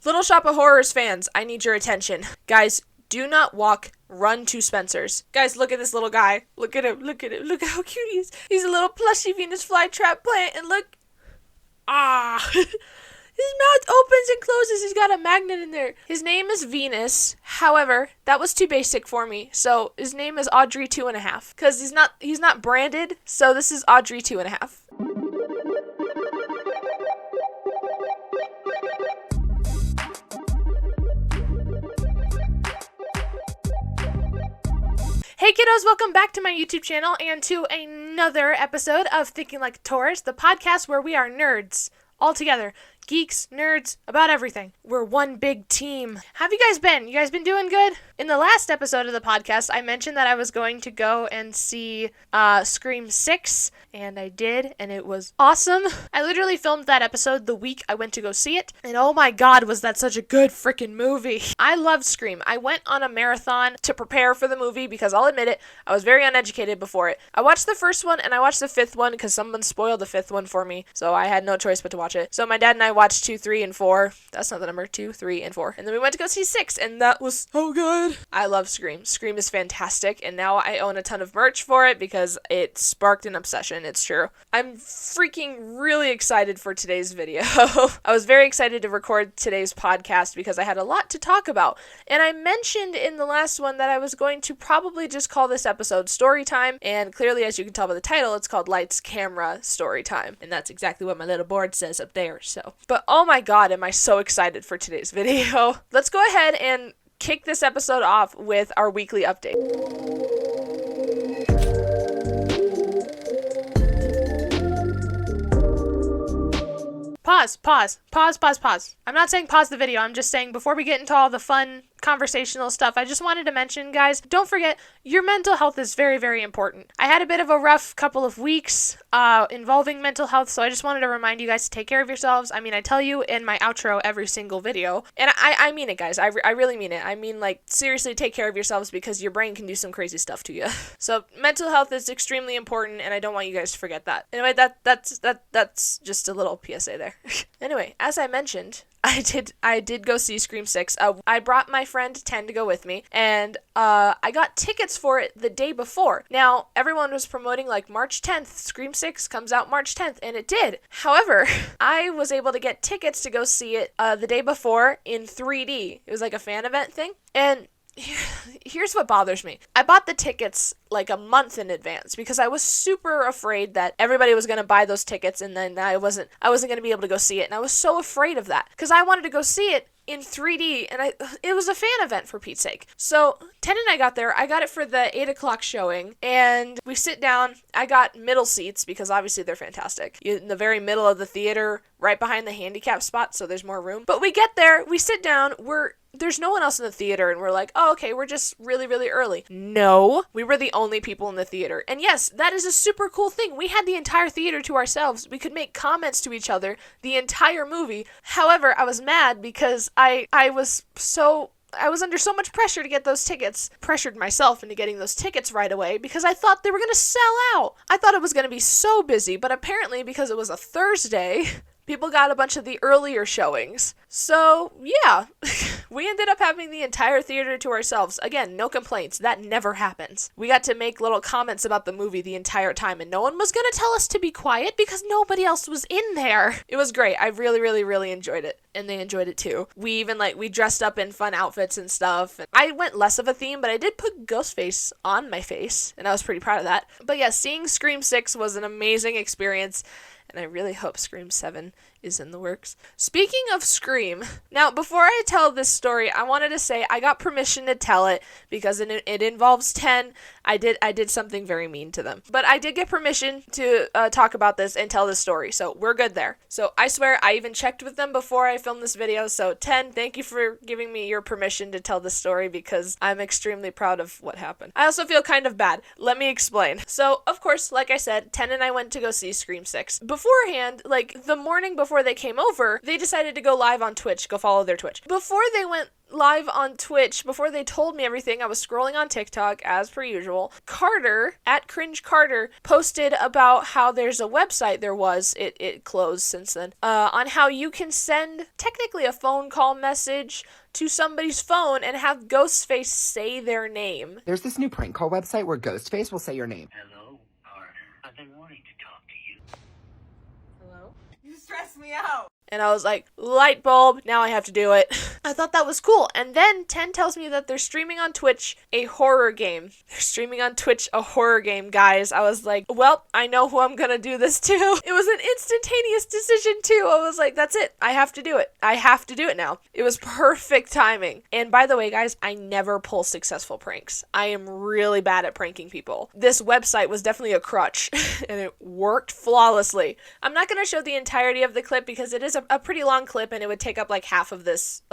Little Shop of Horrors fans, I need your attention. Guys, do not walk, run to Spencer's. Guys, look at this little guy. Look at him, look at him. Look how cute he is. He's a little plushy Venus flytrap plant, and look. His mouth opens and closes. He's got a magnet in there. His name is Venus. However, that was too basic for me. So his name is Audrey 2.5. Because he's not branded. So this is Audrey 2.5. Hey kiddos, welcome back to my YouTube channel and to another episode of Thinking Like a Taurus, the podcast where we are nerds all together. Geeks, nerds, about everything. We're one big team. How have you guys been? You guys been doing good? In the last episode of the podcast, I mentioned that I was going to go and see Scream 6, and I did, and it was awesome. I literally filmed that episode the week I went to go see it, and oh my god, was that such a good freaking movie. I loved Scream. I went on a marathon to prepare for the movie because I'll admit it, I was very uneducated before it. I watched the first one, and I watched the fifth one because someone spoiled the fifth one for me, so I had no choice but to watch it. So my dad and I watched 2, 3, and 4. That's not the number. 2, 3, and 4. And then we went to go see 6, and that was so good. I love Scream. Scream is fantastic, and now I own a ton of merch for it because it sparked an obsession. It's true. I'm freaking really excited for today's video. I was very excited to record today's podcast because I had a lot to talk about. And I mentioned in the last one that I was going to probably just call this episode Storytime, and clearly, as you can tell by the title, it's called Lights, Camera, Storytime. And that's exactly what my little board says up there, so. But oh my god, am I so excited for today's video. Let's go ahead and kick this episode off with our weekly update. Pause. I'm not saying pause the video. I'm just saying before we get into all the fun conversational stuff, I just wanted to mention, guys, don't forget, your mental health is very, very important. I had a bit of a rough couple of weeks involving mental health, so I just wanted to remind you guys to take care of yourselves. I mean, I tell you in my outro every single video, and I mean it, guys. I really mean it. I mean, like, seriously, take care of yourselves because your brain can do some crazy stuff to you. So mental health is extremely important, and I don't want you guys to forget that. Anyway, that's just a little PSA there. Anyway, as I mentioned, I did go see Scream 6. I brought my friend 10 to go with me, and I got tickets for it the day before. Now, everyone was promoting like March 10th, Scream 6 comes out March 10th, and it did. However, I was able to get tickets to go see it the day before in 3D. It was like a fan event thing, and here's what bothers me. I bought the tickets like a month in advance because I was super afraid that everybody was going to buy those tickets and then I wasn't going to be able to go see it. And I was so afraid of that because I wanted to go see it in 3D, and it was a fan event, for Pete's sake. So 10 and I got there. I got it for the 8 o'clock showing, and we sit down. I got middle seats because obviously they're fantastic. You're in the very middle of the theater, right behind the handicap spot, so there's more room. But we get there, we sit down, there's no one else in the theater, and we're like, oh, okay, we're just really, really early. No, we were the only people in the theater. And yes, that is a super cool thing. We had the entire theater to ourselves. We could make comments to each other the entire movie. However, I was mad because I was under so much pressure to get those tickets, pressured myself into getting those tickets right away because I thought they were going to sell out. I thought it was going to be so busy, but apparently because it was a Thursday, people got a bunch of the earlier showings. So, yeah, we ended up having the entire theater to ourselves. Again, no complaints. That never happens. We got to make little comments about the movie the entire time, and no one was going to tell us to be quiet because nobody else was in there. It was great. I really, really, really enjoyed it, and they enjoyed it too. We even, we dressed up in fun outfits and stuff. I went less of a theme, but I did put Ghostface on my face, and I was pretty proud of that. But yeah, seeing Scream 6 was an amazing experience, and I really hope Scream 7 is in the works. Speaking of Scream, now before I tell this story, I wanted to say I got permission to tell it because it involves 10. I did something very mean to them. But I did get permission to talk about this and tell this story, so we're good there. So I swear I even checked with them before I filmed this video, so 10, thank you for giving me your permission to tell this story because I'm extremely proud of what happened. I also feel kind of bad. Let me explain. So, of course, like I said, 10 and I went to go see Scream 6. Beforehand, the morning before they came over, they decided to go live on Twitch, go follow their Twitch. Before they went live on Twitch, before they told me everything, I was scrolling on TikTok as per usual. Carter, at Cringe Carter, posted about how there's a website, it closed since then, on how you can send technically a phone call message to somebody's phone and have Ghostface say their name. There's this new prank call website where Ghostface will say your name. Hello, Carter. I've been wanting to talk to you. Hello? You stress me out. And I was like, light bulb, now I have to do it. I thought that was cool. And then 10 tells me that they're streaming on Twitch a horror game. They're streaming on Twitch a horror game, guys. I was like, well, I know who I'm gonna do this to. It was an instantaneous decision, too. I was like, that's it. I have to do it. I have to do it now. It was perfect timing. And by the way, guys, I never pull successful pranks. I am really bad at pranking people. This website was definitely a crutch, and it worked flawlessly. I'm not gonna show the entirety of the clip because it is a pretty long clip and it would take up like half of this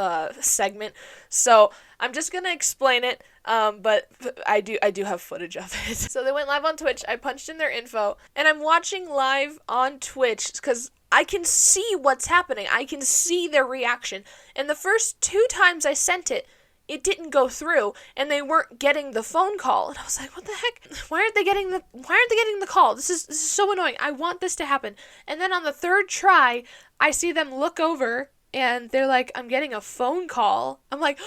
segment, so I'm just gonna explain it, but I do have footage of it. So they went live on Twitch, I punched in their info, and I'm watching live on Twitch because I can see what's happening. I can see their reaction, and the first 2 times I sent it, it didn't go through, and they weren't getting the phone call. And I was like, what the heck? Why aren't they getting the call? This is so annoying. I want this to happen. And then on the 3rd try, I see them look over, and they're like, I'm getting a phone call. I'm like,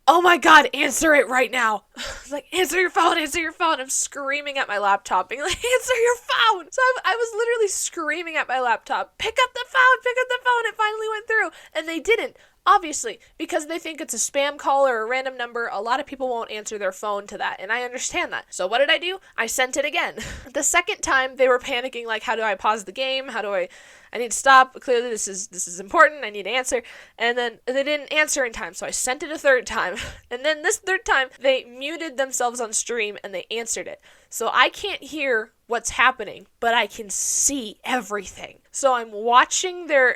oh my God, answer it right now. It's like, answer your phone. I'm screaming at my laptop, being like, answer your phone. So I was literally screaming at my laptop, pick up the phone. It finally went through, and they didn't. Obviously, because they think it's a spam call or a random number, a lot of people won't answer their phone to that, and I understand that. So what did I do? I sent it again. The second time, they were panicking, like, how do I pause the game? I need to stop. Clearly, this is important. I need to answer. And then they didn't answer in time, so I sent it a 3rd time. And then this 3rd time, they muted themselves on stream, and they answered it. So I can't hear what's happening, but I can see everything. So I'm watching their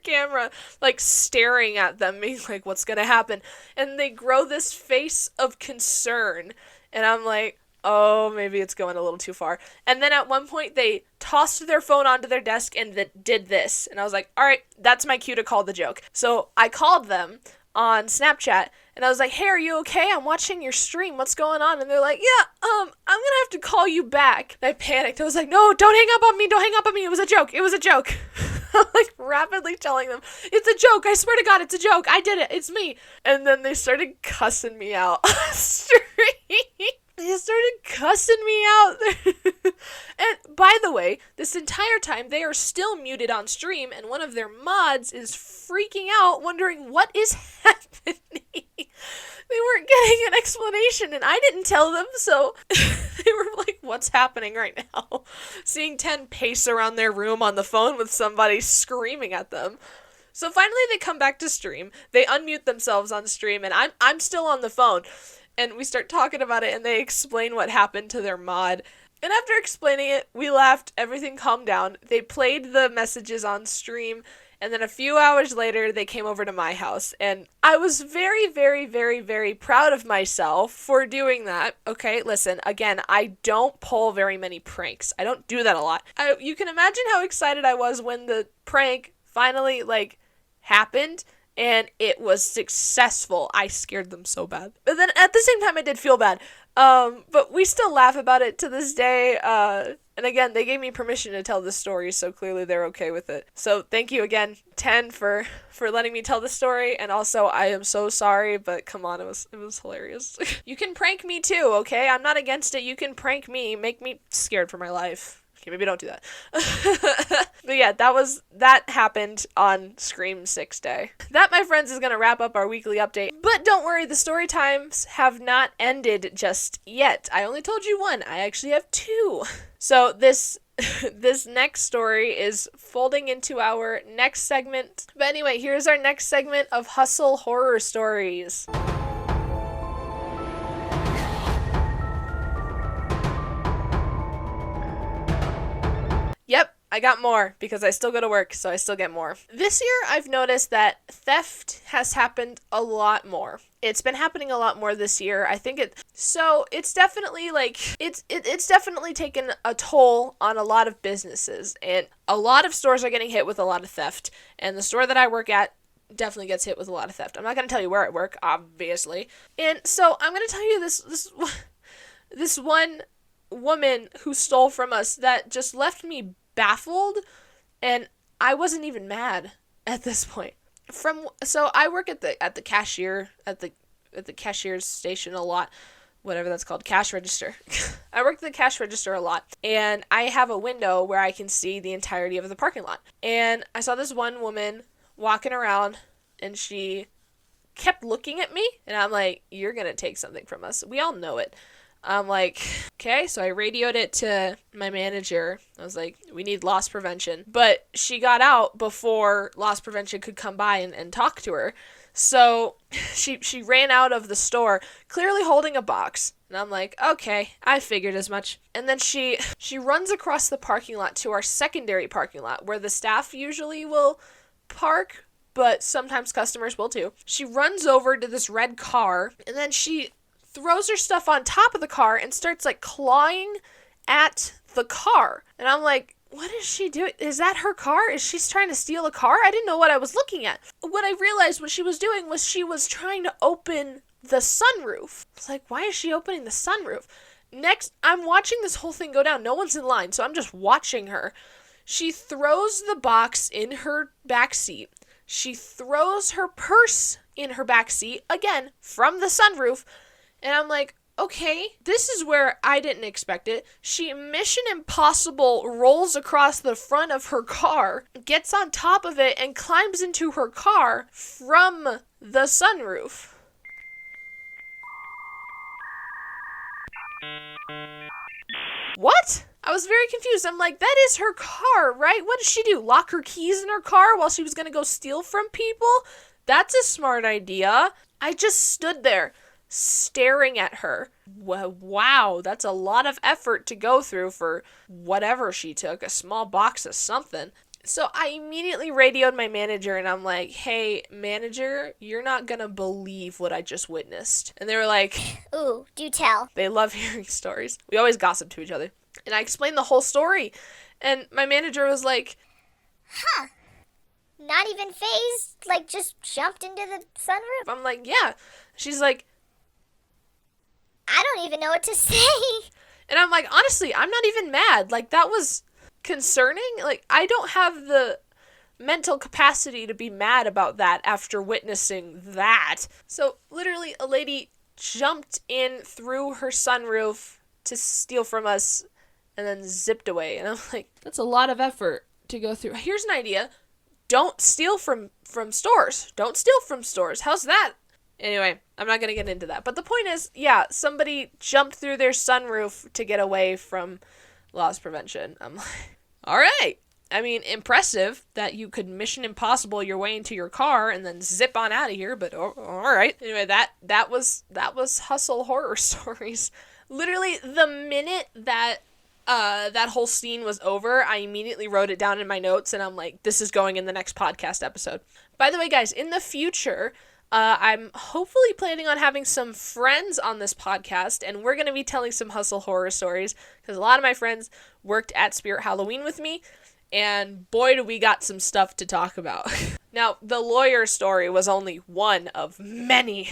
camera, like staring at them, being like, what's gonna happen? And they grow this face of concern. And I'm like, oh, maybe it's going a little too far. And then at one point, they tossed their phone onto their desk and did this. And I was like, all right, that's my cue to call the joke. So I called them on Snapchat, and I was like, hey, are you okay? I'm watching your stream. What's going on? And they're like, yeah, I'm gonna have to call you back. And I panicked. I was like, no, don't hang up on me. It was a joke. I'm like rapidly telling them, it's a joke. I swear to God, it's a joke. I did it. It's me. And then they started cussing me out on stream. They started cussing me out. And by the way, this entire time they are still muted on stream, and one of their mods is freaking out, wondering what is happening. They weren't getting an explanation, and I didn't tell them, so they were like, what's happening right now? Seeing 10 pace around their room on the phone with somebody screaming at them. So finally they come back to stream, they unmute themselves on stream, and I'm still on the phone. And we start talking about it, and they explain what happened to their mod. And after explaining it, we laughed, everything calmed down. They played the messages on stream, and then a few hours later, they came over to my house. And I was very, very, very, very proud of myself for doing that. Okay, listen, again, I don't pull very many pranks. I don't do that a lot. You can imagine how excited I was when the prank finally, happened. And it was successful. I scared them so bad. But then at the same time, I did feel bad. But we still laugh about it to this day. And again, they gave me permission to tell this story, so clearly they're okay with it. So thank you again, 10, for letting me tell the story. And also, I am so sorry, but come on, it was hilarious. You can prank me too, okay? I'm not against it. You can prank me, make me scared for my life. Okay, maybe don't do that. But yeah, that happened on Scream 6 Day. That, my friends, is going to wrap up our weekly update. But don't worry, the story times have not ended just yet. I only told you 1. I actually have 2. So this next story is folding into our next segment. But anyway, here's our next segment of Hustle Horror Stories. Yep, I got more because I still go to work, so I still get more. This year, I've noticed that theft has happened a lot more. It's been happening a lot more this year. I think it's definitely it's definitely taken a toll on a lot of businesses, and a lot of stores are getting hit with a lot of theft. And the store that I work at definitely gets hit with a lot of theft. I'm not going to tell you where I work, obviously. And so I'm going to tell you this one woman who stole from us that just left me baffled, and I wasn't even mad at this point. So I work at the cashier at the cashier's station a lot, whatever that's called, cash register. I work at the cash register a lot, and I have a window where I can see the entirety of the parking lot. And I saw this one woman walking around, and she kept looking at me, and I'm like, you're gonna take something from us. We all know it. I'm like, okay, so I radioed it to my manager. I was like, we need loss prevention. But she got out before loss prevention could come by and talk to her. So she ran out of the store, clearly holding a box. And I'm like, okay, I figured as much. And then she runs across the parking lot to our secondary parking lot, where the staff usually will park, but sometimes customers will too. She runs over to this red car, and then she throws her stuff on top of the car and starts like clawing at the car. And I'm like, what is she doing? Is that her car? Is she trying to steal a car? I didn't know what I was looking at. What I realized what she was doing was she was trying to open the sunroof. It's like, why is she opening the sunroof? Next, I'm watching this whole thing go down. No one's in line, so I'm just watching her. She throws the box in her back seat. She throws her purse in her back seat, again, from the sunroof. And I'm like, okay, this is where I didn't expect it. She Mission Impossible rolls across the front of her car, gets on top of it, and climbs into her car from the sunroof. What? I was very confused. I'm like, that is her car, right? What did she do? Lock her keys in her car while she was going to go steal from people? That's a smart idea. I just stood there staring at her. Wow, that's a lot of effort to go through for whatever she took, a small box of something. So I immediately radioed my manager, and I'm like, hey, manager, you're not gonna believe what I just witnessed. And they were like, ooh, do tell. They love hearing stories. We always gossip to each other. And I explained the whole story, and my manager was like, huh, not even phased, like just jumped into the sunroof? I'm like, yeah. She's like, I don't even know what to say. And I'm like, honestly, I'm not even mad. Like, that was concerning. Like, I don't have the mental capacity to be mad about that after witnessing that. So, literally, a lady jumped in through her sunroof to steal from us and then zipped away. And I'm like, that's a lot of effort to go through. Here's an idea. Don't steal from stores. Don't steal from stores. How's that? Anyway, I'm not going to get into that. But the point is, yeah, somebody jumped through their sunroof to get away from loss prevention. I'm like, all right. I mean, impressive that you could Mission Impossible your way into your car and then zip on out of here, but all right. Anyway, that was Hustle Horror Stories. Literally, the minute that that whole scene was over, I immediately wrote it down in my notes, and I'm like, this is going in the next podcast episode. By the way, guys, in the future, I'm hopefully planning on having some friends on this podcast, and we're going to be telling some hustle horror stories, because a lot of my friends worked at Spirit Halloween with me, and boy, do we got some stuff to talk about. Now, the lawyer story was only one of many.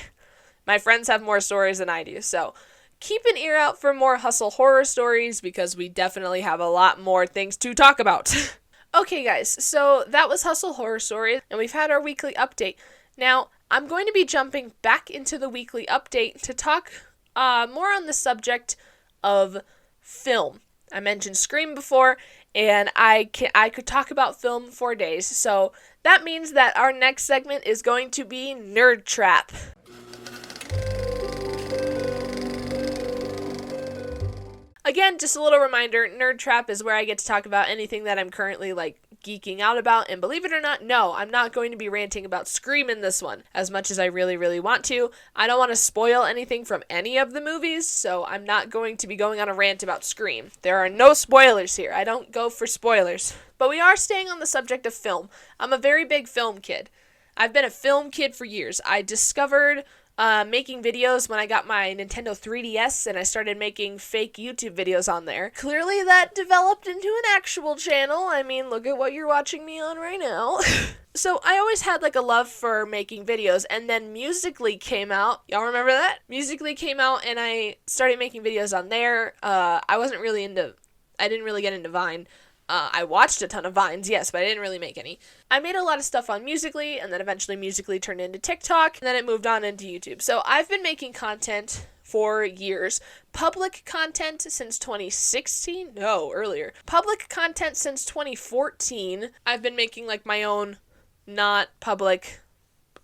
My friends have more stories than I do, so keep an ear out for more hustle horror stories, because we definitely have a lot more things to talk about. Okay, guys, so that was Hustle Horror Stories, and we've had our weekly update. Now, I'm going to be jumping back into the weekly update to talk more on the subject of film. I mentioned Scream before, and I could talk about film for days. So that means that our next segment is going to be Nerd Trap. Again, just a little reminder, Nerd Trap is where I get to talk about anything that I'm currently, geeking out about, and believe it or not, no, I'm not going to be ranting about Scream in this one, as much as I really, really want to. I don't want to spoil anything from any of the movies, so I'm not going to be going on a rant about Scream. There are no spoilers here. I don't go for spoilers. But we are staying on the subject of film. I'm a very big film kid. I've been a film kid for years. I discovered making videos when I got my Nintendo 3DS and I started making fake YouTube videos on there. Clearly that developed into an actual channel. I mean, look at what you're watching me on right now. So I always had like a love for making videos, and then Musical.ly came out. Y'all remember that? Musical.ly came out and I started making videos on there. I didn't really get into Vine. I watched a ton of Vines, yes, but I didn't really make any. I made a lot of stuff on Musical.ly, and then eventually Musical.ly turned into TikTok, and then it moved on into YouTube. So I've been making content for years. Public content since 2016? No, earlier. Public content since 2014. I've been making like my own not public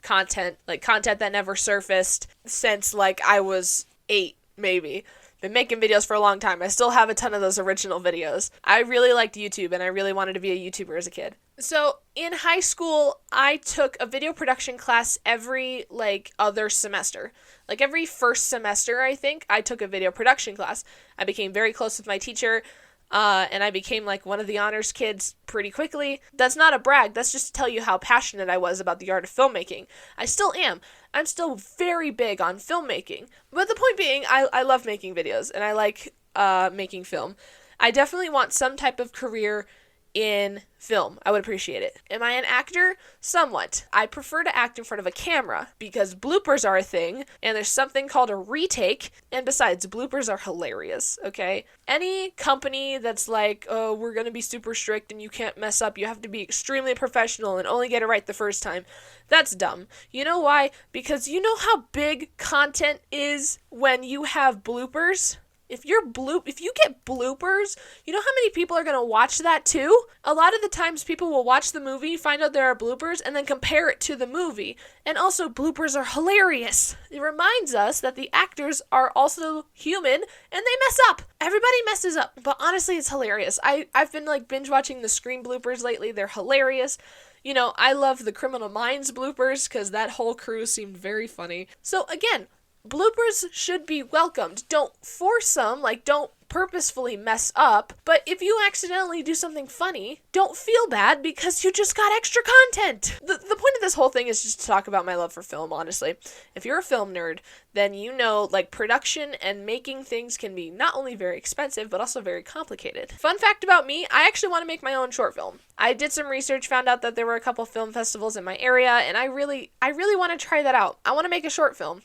content, like content that never surfaced since like I was 8, maybe. Been making videos for a long time. I still have a ton of those original videos. I really liked YouTube and I really wanted to be a YouTuber as a kid. So in high school, I took a video production class every other semester. Like every first semester, I think, I took a video production class. I became very close with my teacher. And I became like one of the honors kids pretty quickly. That's not a brag. That's just to tell you how passionate I was about the art of filmmaking. I still am. I'm still very big on filmmaking. But the point being, I love making videos and I like making film. I definitely want some type of career in film. I would appreciate it. Am I an actor? Somewhat. I prefer to act in front of a camera because bloopers are a thing and there's something called a retake, and besides, bloopers are hilarious, okay? Any company that's like, oh, we're gonna be super strict and you can't mess up, you have to be extremely professional and only get it right the first time, that's dumb. You know why? Because you know how big content is when you have bloopers? If you get bloopers, you know how many people are going to watch that too? A lot of the times people will watch the movie, find out there are bloopers, and then compare it to the movie. And also, bloopers are hilarious. It reminds us that the actors are also human, and they mess up. Everybody messes up, but honestly, it's hilarious. I've been binge watching the Scream bloopers lately. They're hilarious. You know, I love the Criminal Minds bloopers because that whole crew seemed very funny. So again, bloopers should be welcomed. Don't force them, don't purposefully mess up, but if you accidentally do something funny, don't feel bad because you just got extra content. The point of this whole thing is just to talk about my love for film, honestly. If you're a film nerd, then you know, production and making things can be not only very expensive, but also very complicated. Fun fact about me, I actually want to make my own short film. I did some research, found out that there were a couple film festivals in my area, and I really want to try that out. I want to make a short film.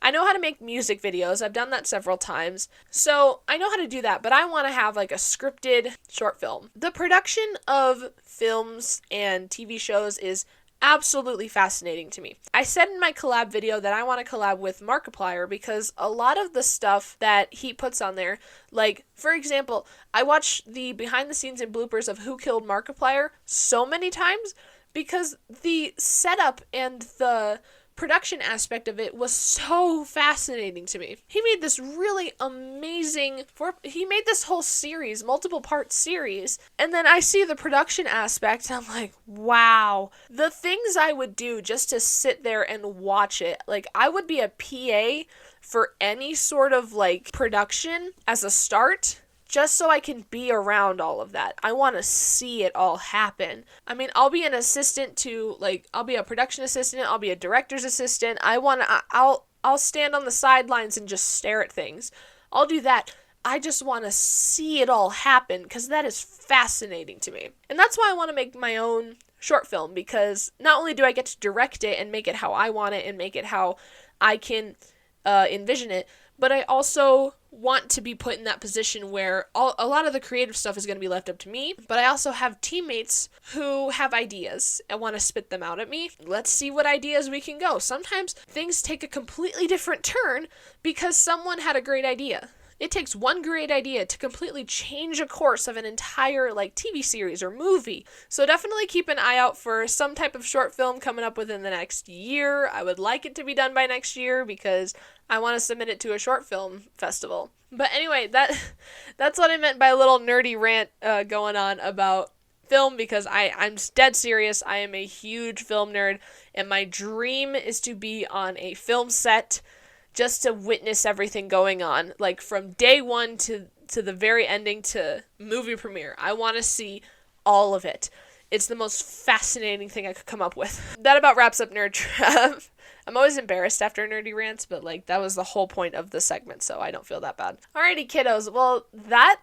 I know how to make music videos. I've done that several times. So I know how to do that, but I want to have a scripted short film. The production of films and TV shows is absolutely fascinating to me. I said in my collab video that I want to collab with Markiplier because a lot of the stuff that he puts on there, for example, I watched the behind the scenes and bloopers of Who Killed Markiplier so many times because the setup and the production aspect of it was so fascinating to me. He made this really amazing, he made this whole series, multiple part series, and then I see the production aspect and I'm like, wow. The things I would do just to sit there and watch it, I would be a PA for any sort of production as a start, just so I can be around all of that. I want to see it all happen. I mean, I'll be an assistant to, I'll be a production assistant, I'll be a director's assistant. I'll stand on the sidelines and just stare at things. I'll do that. I just want to see it all happen because that is fascinating to me. And that's why I want to make my own short film, because not only do I get to direct it and make it how I want it and make it how I can envision it, but I also want to be put in that position where a lot of the creative stuff is going to be left up to me, but I also have teammates who have ideas and want to spit them out at me. Let's see what ideas we can go. Sometimes things take a completely different turn because someone had a great idea. It takes one great idea to completely change a course of an entire TV series or movie. So definitely keep an eye out for some type of short film coming up within the next year. I would like it to be done by next year because I want to submit it to a short film festival. But anyway, that's what I meant by a little nerdy rant going on about film, because I'm dead serious. I am a huge film nerd, and my dream is to be on a film set just to witness everything going on, from day one to the very ending to movie premiere. I want to see all of it. It's the most fascinating thing I could come up with. That about wraps up Nerd Trap. I'm always embarrassed after nerdy rants, but like that was the whole point of the segment, so I don't feel that bad. Alrighty, kiddos. Well, that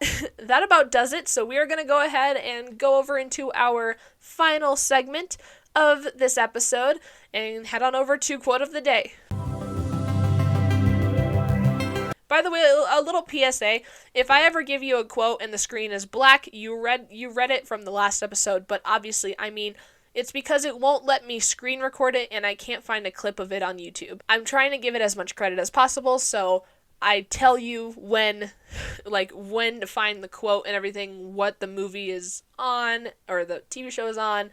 about does it. So we are going to go ahead and go over into our final segment of this episode and head on over to quote of the day. By the way, a little PSA, if I ever give you a quote and the screen is black, you read it from the last episode, but obviously, I mean, it's because it won't let me screen record it and I can't find a clip of it on YouTube. I'm trying to give it as much credit as possible, so I tell you when to find the quote and everything, what the movie is on, or the TV show is on,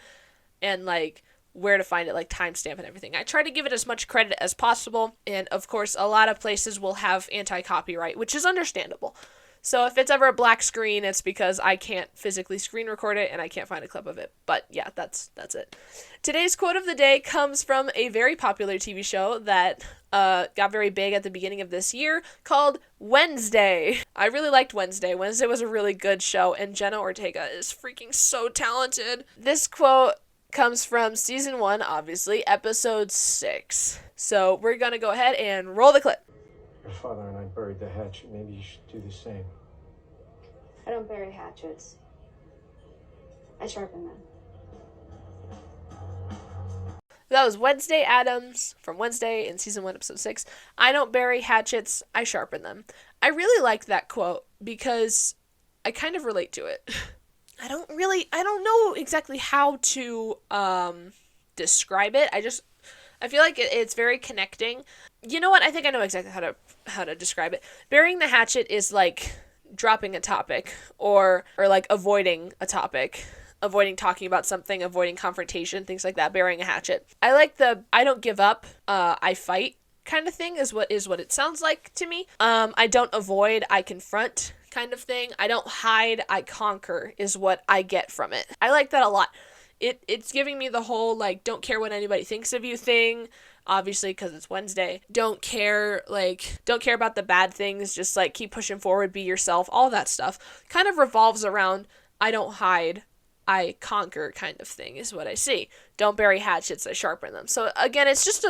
and like where to find it, like timestamp and everything. I try to give it as much credit as possible, and of course a lot of places will have anti-copyright, which is understandable. So if it's ever a black screen, it's because I can't physically screen record it and I can't find a clip of it. But yeah, that's it. Today's quote of the day comes from a very popular TV show that got very big at the beginning of this year called Wednesday. I really liked Wednesday. Wednesday was a really good show, and Jenna Ortega is freaking so talented. This quote comes from season 1, obviously, episode 6. So we're gonna go ahead and roll the clip. Your father and I buried the hatchet. Maybe you should do the same. I don't bury hatchets. I sharpen them. That was Wednesday Addams from Wednesday in season 1, episode 6. I don't bury hatchets, I sharpen them. I really liked that quote because I kind of relate to it. I don't know exactly how to describe it. I feel like it's very connecting. You know what? I think I know exactly how to describe it. Burying the hatchet is like dropping a topic or like avoiding a topic, avoiding talking about something, avoiding confrontation, things like that. Burying a hatchet. I like the I don't give up, I fight kind of thing is what it sounds like to me. I don't avoid, I confront kind of thing. I don't hide, I conquer is what I get from it. I like that a lot. It's giving me the whole, like, don't care what anybody thinks of you thing, obviously, because it's Wednesday. Don't care about the bad things, just, like, keep pushing forward, be yourself, all that stuff. Kind of revolves around, I don't hide, I conquer kind of thing is what I see. Don't bury hatchets, I sharpen them. So, again, it's just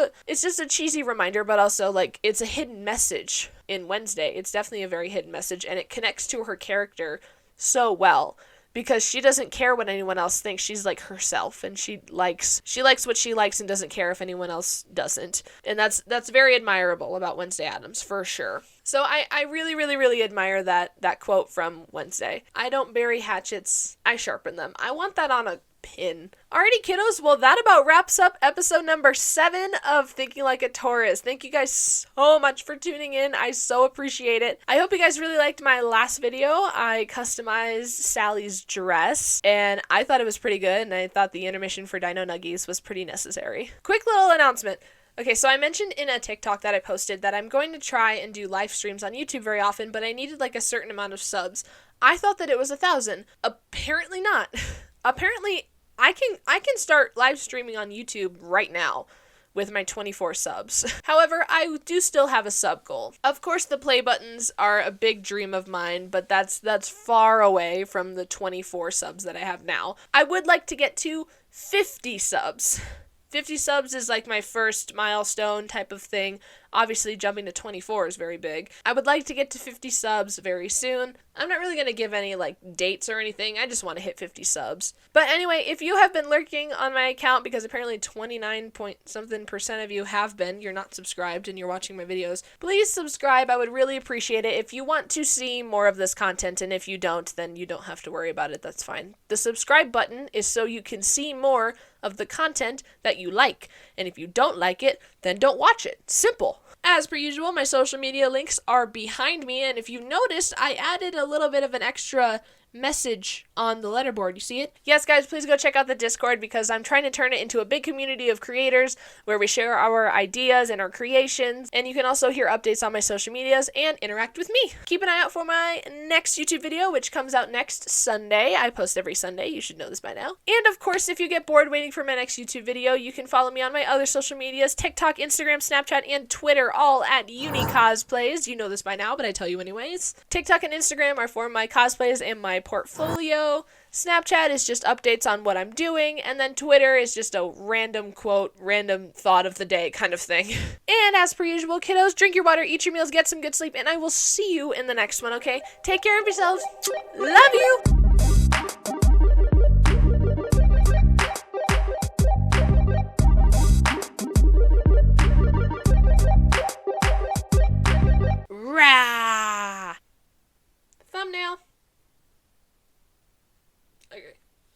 a cheesy reminder, but also, like, it's a hidden message in Wednesday. It's definitely a very hidden message, and it connects to her character so well. Because she doesn't care what anyone else thinks. She's like herself, and she likes what she likes and doesn't care if anyone else doesn't. And that's very admirable about Wednesday Addams, for sure. So I really, really, really admire that quote from Wednesday. I don't bury hatchets, I sharpen them. I want that on a pin. Alrighty, kiddos, well, that about wraps up episode number 7 of Thinking Like a Taurus. Thank you guys so much for tuning in. I so appreciate it. I hope you guys really liked my last video. I customized Sally's dress, and I thought it was pretty good, and I thought the intermission for Dino Nuggies was pretty necessary. Quick little announcement. Okay, so I mentioned in a TikTok that I posted that I'm going to try and do live streams on YouTube very often, but I needed like a certain amount of subs. I thought that it was 1,000. Apparently not. Apparently, I can start live streaming on YouTube right now with my 24 subs. However, I do still have a sub goal. Of course, the play buttons are a big dream of mine, but that's far away from the 24 subs that I have now. I would like to get to 50 subs. 50 subs is like my first milestone type of thing. Obviously, jumping to 24 is very big. I would like to get to 50 subs very soon. I'm not really going to give any like dates or anything. I just want to hit 50 subs. But anyway, if you have been lurking on my account, because apparently 29% of you have been, you're not subscribed and you're watching my videos, please subscribe. I would really appreciate it if you want to see more of this content, and if you don't, then you don't have to worry about it. That's fine. The subscribe button is so you can see more of the content that you like. And if you don't like it, then don't watch it. Simple. As per usual, my social media links are behind me, and if you noticed, I added a little bit of an extra message on the letterboard. You see it? Yes, guys, please go check out the Discord, because I'm trying to turn it into a big community of creators where we share our ideas and our creations, and you can also hear updates on my social medias and interact with me. Keep an eye out for my next YouTube video, which comes out next Sunday. I post every Sunday. You should know this by now. And of course, if you get bored waiting for my next YouTube video, you can follow me on my other social medias, TikTok, Instagram, Snapchat, and Twitter, all at Uni Cosplays. You know this by now, but I tell you anyways. TikTok and Instagram are for my cosplays and my portfolio. Snapchat is just updates on what I'm doing, and then Twitter is just a random quote, random thought of the day kind of thing. And as per usual, kiddos, drink your water, eat your meals, get some good sleep, and I will see you in the next one, okay? Take care of yourselves. Love you!